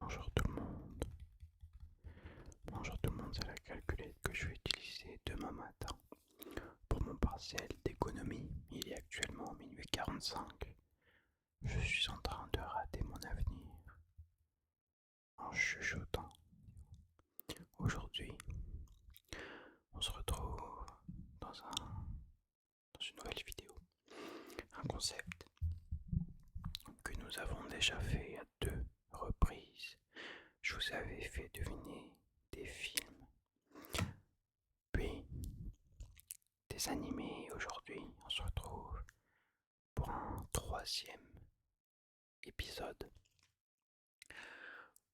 Bonjour tout le monde. Bonjour tout le monde, c'est la calculette que je vais utiliser demain matin pour mon partiel d'économie. Il est actuellement minuit 45. Je suis en train de rater mon avenir en chuchotant. Aujourd'hui, on se retrouve dans une nouvelle vidéo. Un concept que nous avons déjà fait à 2 reprises. Je vous avais fait deviner des films, puis des animés. Aujourd'hui, on se retrouve pour un 3e épisode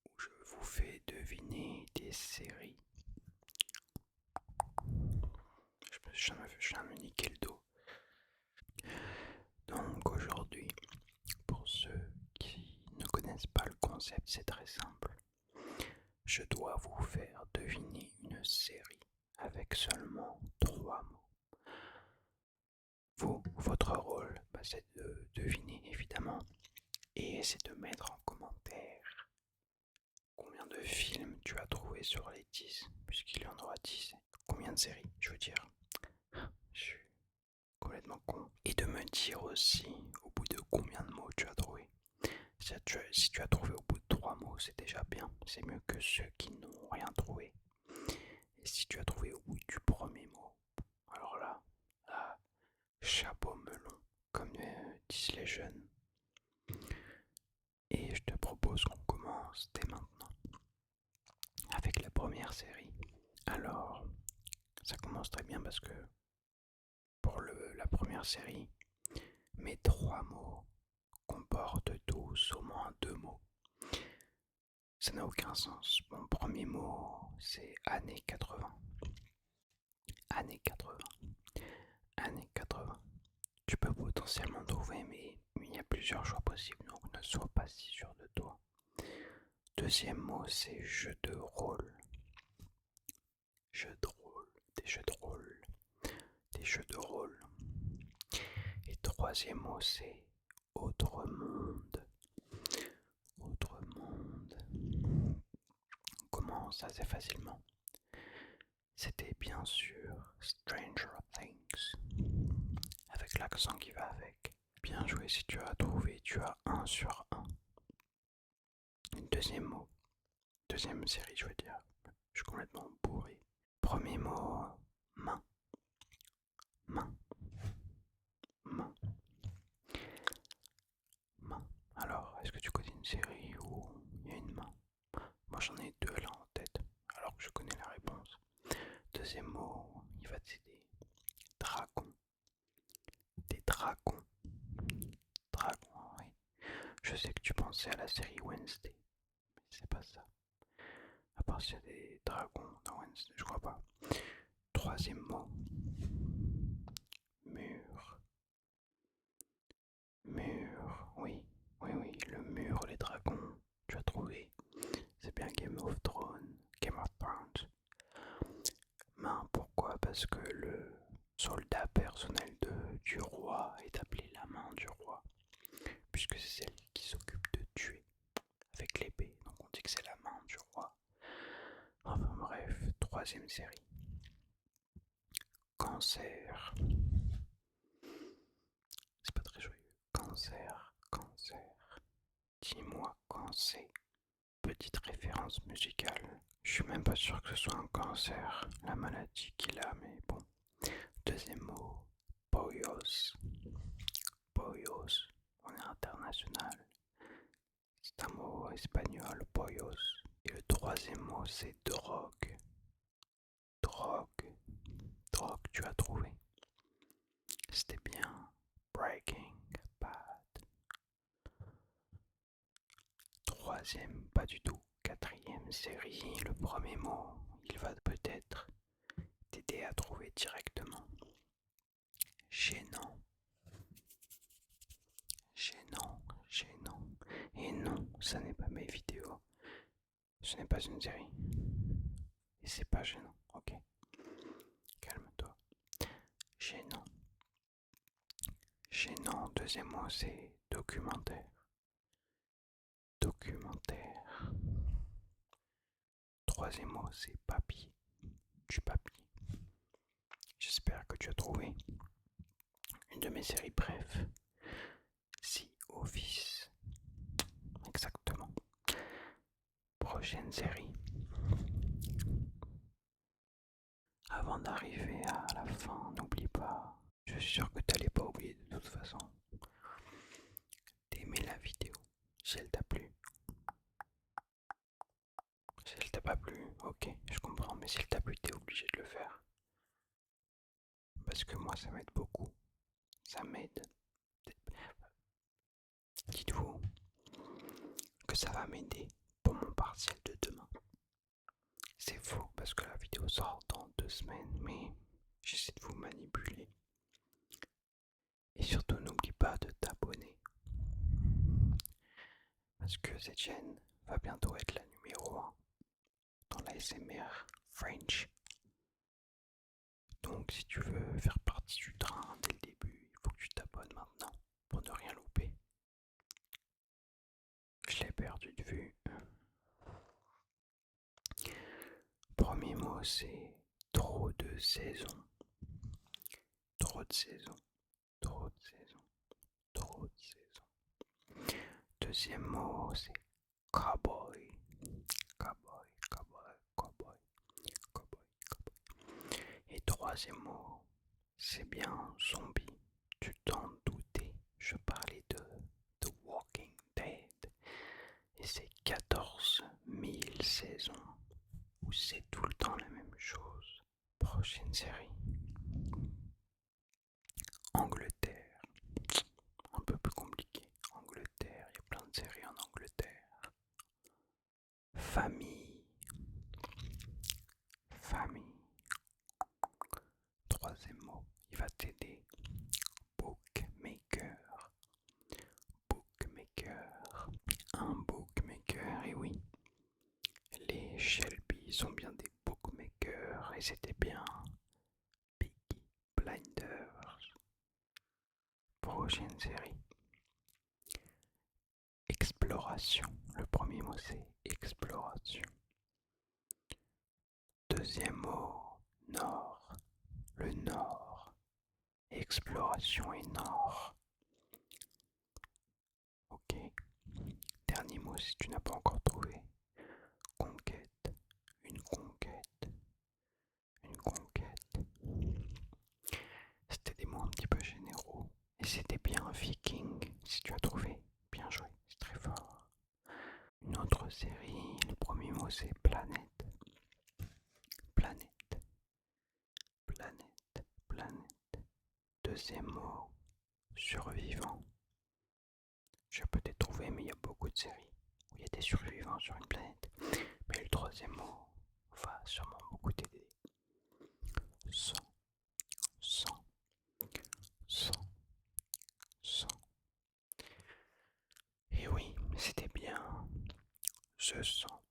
où je vous fais deviner des séries. Je viens de me niquer le dos. Donc aujourd'hui, pour ceux qui ne connaissent pas le concept, c'est très simple. Je dois vous faire deviner une série avec seulement 3 mots. Votre rôle, c'est de deviner évidemment, et c'est de mettre en commentaire combien de films tu as trouvé sur les 10, puisqu'il y en aura 10. Combien de séries, je veux dire. Je suis complètement con. Et de me dire aussi au bout de combien de mots tu as trouvé. Si tu as trouvé au bout de 3 mots, c'est déjà bien. C'est mieux que ceux qui n'ont rien trouvé. Et si tu as trouvé au bout du premier mot, alors là, chapeau melon, comme disent les jeunes. Et je te propose qu'on commence dès maintenant avec la première série. Alors, ça commence très bien parce que pour la première série, mes 3 mots comportent tous au moins 2 mots. Ça n'a aucun sens. Mon premier mot, c'est années 80. Années 80. Années 80. Tu peux potentiellement trouver, mais il y a plusieurs choix possibles, donc ne sois pas si sûr de toi. Deuxième mot, c'est jeu de rôle. Jeu de rôle, des jeux de rôle, des jeux de rôle. Et troisième mot, c'est autre monde. Autre monde. On commence assez facilement. C'était bien sûr Stranger Things, avec l'accent qui va avec. Bien joué, si tu as trouvé, tu as 1 sur 1. Deuxième mot, deuxième série je veux dire, je suis complètement bourré. Premier mot, main, main, main, main. Alors, est-ce que tu connais une série où il y a une main? Moi j'en ai 2 là en tête, alors que je connais la réponse. Deuxième mot, il va t'aider. Dragon. Des dragons. Dragons, oui. Je sais que tu pensais à la série Wednesday, mais c'est pas ça. À part s'il y a des dragons dans Wednesday, je crois pas. Troisième mot. Mur. Mur, oui. Oui, oui, le mur, les dragons. Tu as trouvé. C'est bien Game of Thrones. Game of Thrones. Main, pourquoi? Parce que le soldat personnel du roi est appelé la main du roi, puisque c'est celle qui s'occupe de tuer avec l'épée, donc on dit que c'est la main du roi. Enfin bref, troisième série. Cancer. C'est pas très joyeux. Cancer, cancer. Dis-moi quand c'est. Petite référence musicale. Je suis même pas sûr que ce soit un cancer, la maladie qu'il a, mais bon. Deuxième mot, pollos. Pollos, on est international. C'est un mot espagnol, pollos. Et le troisième mot, c'est drogue. Drogue. Drogue, tu as trouvé. C'était bien. Breaking Bad. Troisième, pas du tout. Quatrième série, le premier mot, il va peut-être t'aider à trouver directement. Gênant. Gênant, gênant. Et non, ça n'est pas mes vidéos. Ce n'est pas une série. Et c'est pas gênant, ok? Calme-toi. Gênant. Gênant, deuxième mot, c'est documentaire. Documentaire. troisième mot, c'est papier. Du papier. J'espère que tu as trouvé une de mes séries bref. The Office. Exactement. Prochaine série. Avant d'arriver à la fin, n'oublie pas, je suis sûr que tu n'allais pas oublier de toute façon, d'aimer la vidéo si elle t'a plu. Si elle t'a pas plu, ok, je comprends, mais si elle t'a plu, t'es obligé de le faire. Parce que moi, ça m'aide beaucoup. Ça m'aide. Dites-vous que ça va m'aider pour mon partiel de demain. C'est faux parce que la vidéo sort dans 2 semaines, mais j'essaie de vous manipuler. Et surtout, n'oublie pas de t'abonner. Parce que cette chaîne va bientôt être la numéro 1 dans l'ASMR French. Donc si tu veux faire partie du train dès le début, il faut que tu t'abonnes maintenant pour ne rien louper. Je l'ai perdu de vue. Premier mot, c'est trop de saisons. Trop de saisons. Trop de saisons. Trop de saisons. Deuxième mot, c'est cowboy. Cowboy, cowboy, cowboy, cowboy, cowboy. Et troisième mot, c'est bien zombie. Tu t'en doutais, je parlais de The Walking Dead. Et c'est 14 000 saisons où c'est tout le temps la même chose. Prochaine série. Angleterre. Un peu plus compliqué. Angleterre, il y a plein de séries en Angleterre. Famille. Famille. Troisième mot, il va t'aider. Bookmaker. Bookmaker. Un bookmaker, et oui. Les Shelby sont bien des bookmakers et c'était bien Peaky Blinders. Prochaine série. Exploration. Le premier mot c'est exploration. Deuxième mot, nord. Le nord. Exploration et nord. Ok. Dernier mot si tu n'as pas encore trouvé. Conquête. Une conquête. Une conquête. C'était des mots un petit peu généraux. Et c'était bien viking. Si tu as trouvé, bien joué. C'est très fort. Une autre série. Le premier mot c'est planète. Planète. Planète. Planète. Deuxième mot, survivant. Je peux peut-être trouver, mais il y a beaucoup de séries où il y a des survivants sur une planète. Mais le troisième mot va sûrement beaucoup t'aider. Sang, sang, sang, sang. Et oui, c'était bien ce sang.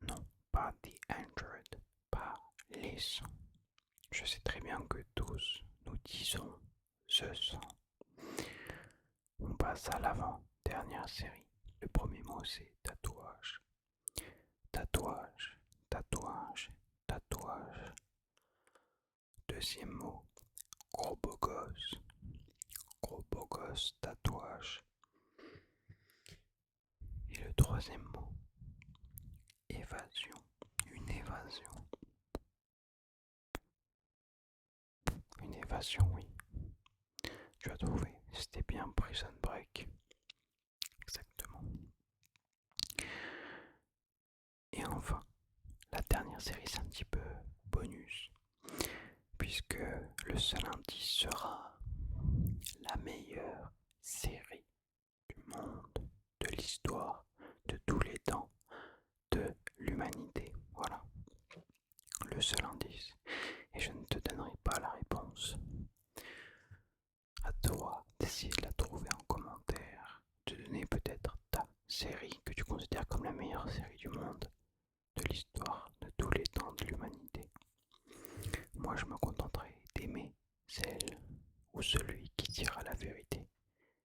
Non, pas The Android, pas les sons. Je sais très bien que tous nous disons ce sang. On passe à l'avant-dernière série. Le premier mot c'est tatouage. Tatouage, tatouage, tatouage. Deuxième mot, gros beau gosse. Gros beau gosse, tatouage. Et le troisième mot, évasion. Une évasion. Une évasion, oui. Tu as trouvé, c'était bien Prison Break. Exactement. Et enfin, la dernière série, c'est un petit peu bonus. Puisque le seul indice sera la meilleure série du monde, de l'histoire, de tous les temps, de l'humanité. Voilà. Le seul indice. Et je ne te donnerai pas la réponse. À toi d'essayer de la trouver en commentaire, de donner peut-être ta série que tu considères comme la meilleure série du monde, de l'histoire, de tous les temps de l'humanité. Moi je me contenterai d'aimer celle ou celui qui dira la vérité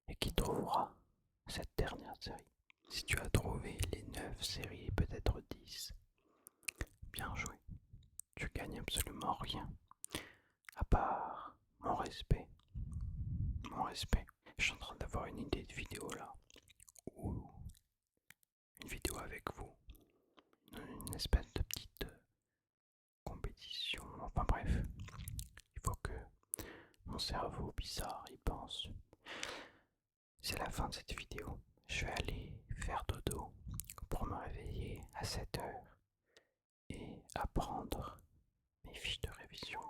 et qui trouvera cette dernière série. Si tu as trouvé les 9 séries, peut-être 10, rien. À part mon respect. Mon respect. Je suis en train d'avoir une idée de vidéo là. Ou une vidéo avec vous. Une espèce de petite compétition. Enfin bref. Il faut que mon cerveau bizarre y pense. C'est la fin de cette vidéo. Je vais aller faire dodo pour me réveiller à 7 heures et apprendre mes fiches de révision.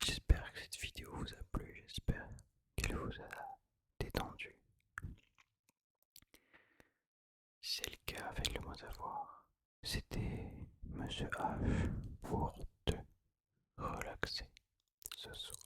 J'espère que cette vidéo vous a plu, j'espère qu'elle vous a détendu. Si c'est le cas, faites-le moi savoir. C'était Monsieur H pour te relaxer ce soir.